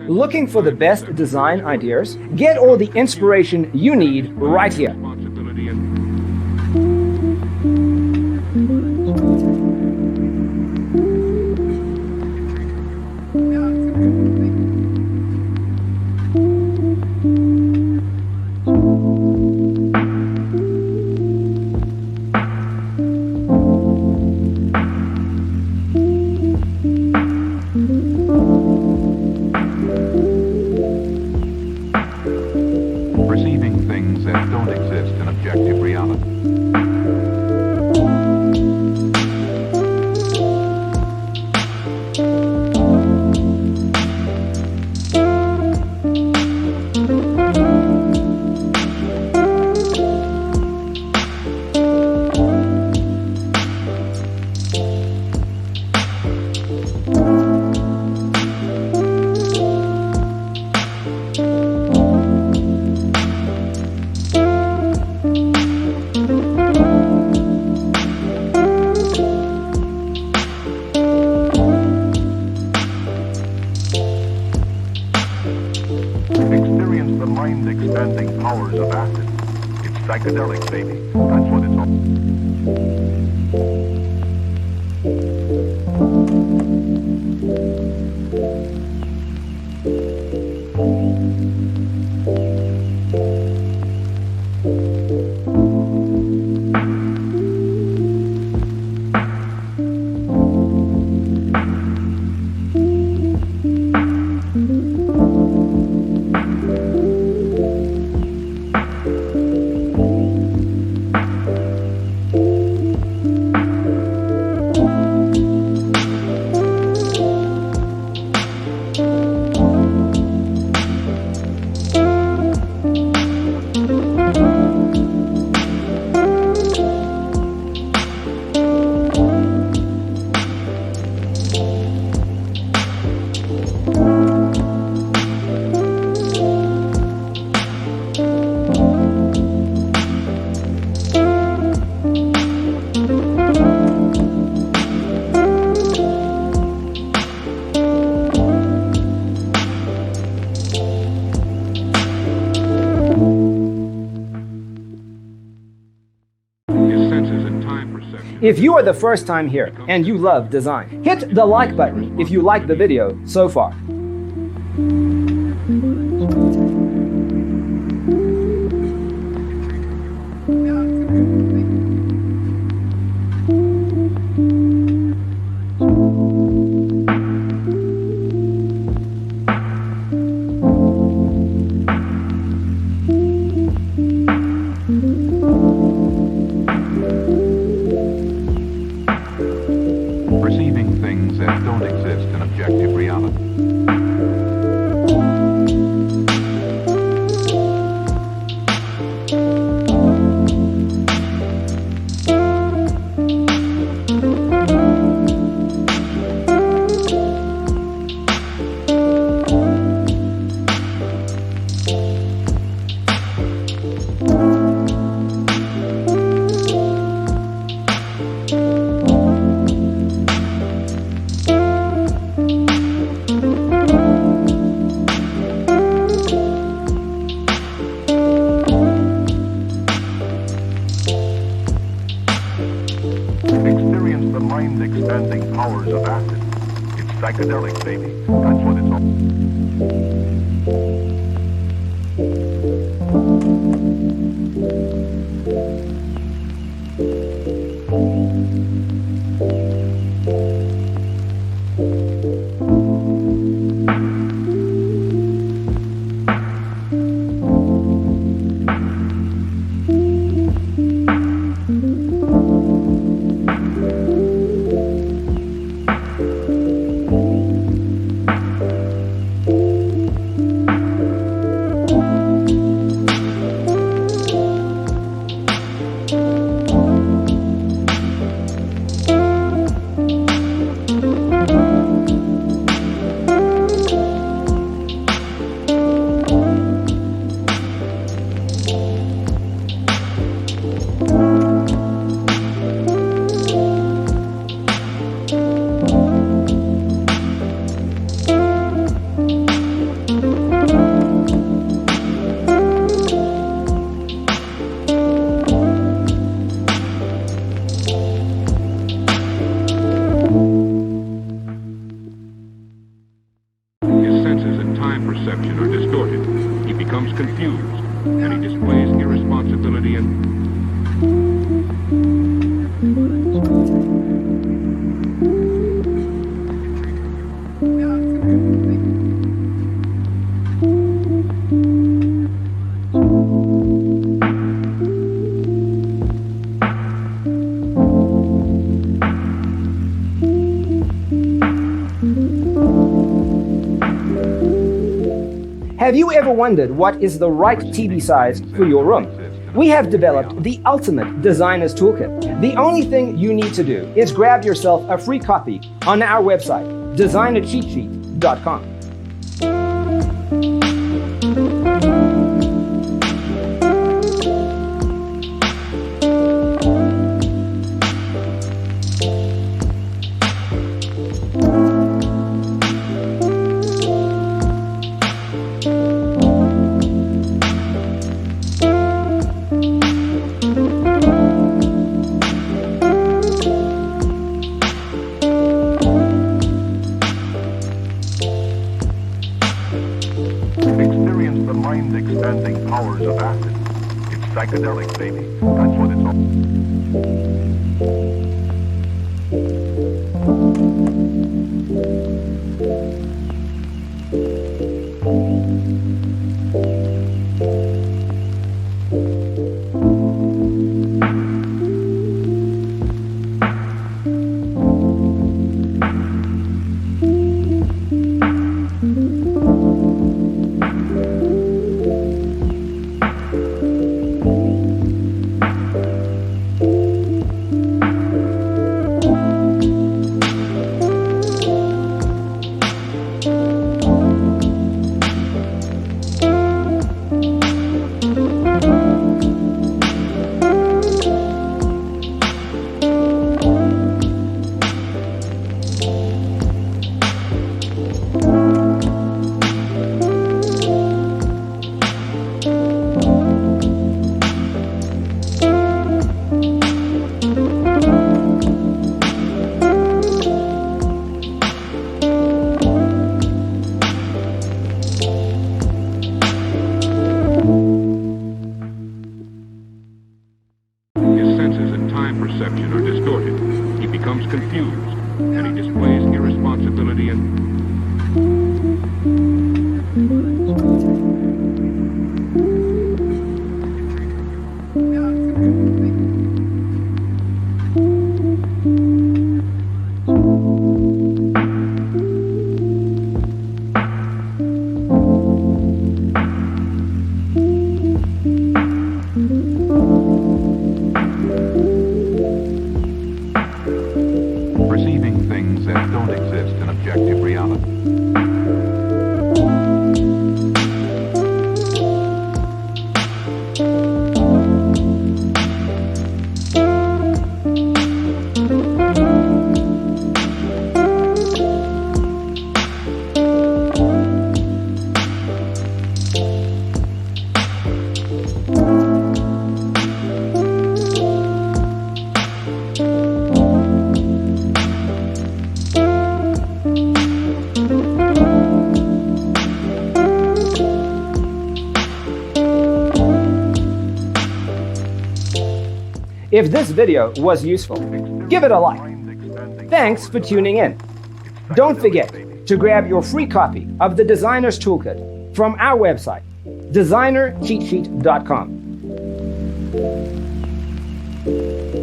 Looking for the best design ideas? Get all the inspiration you need right here. Perceiving things that don't exist in objective reality. Experience the mind-expanding powers of acid. It's psychedelic, baby. That's what it's all. If you are the first time here and you love design, hit the like button if you like the video so far. Perceiving things that don't exist in objective reality. perception are distorted, he becomes confused, and he displays irresponsibility and... Have you ever wondered what is the right TV size for your room? We have developed the ultimate designer's toolkit. The only thing you need to do is grab yourself a free copy on our website, designercheatsheet.com. Experience the mind-expanding powers of acid. It's psychedelic, baby. That's what it's all... Perception are distorted. He becomes confused, and he displays irresponsibility and... perceiving things that don't exist in objective reality. If this video was useful, give it a like. Thanks for tuning in. Don't forget to grab your free copy of the Designer's Toolkit from our website, designercheatsheet.com.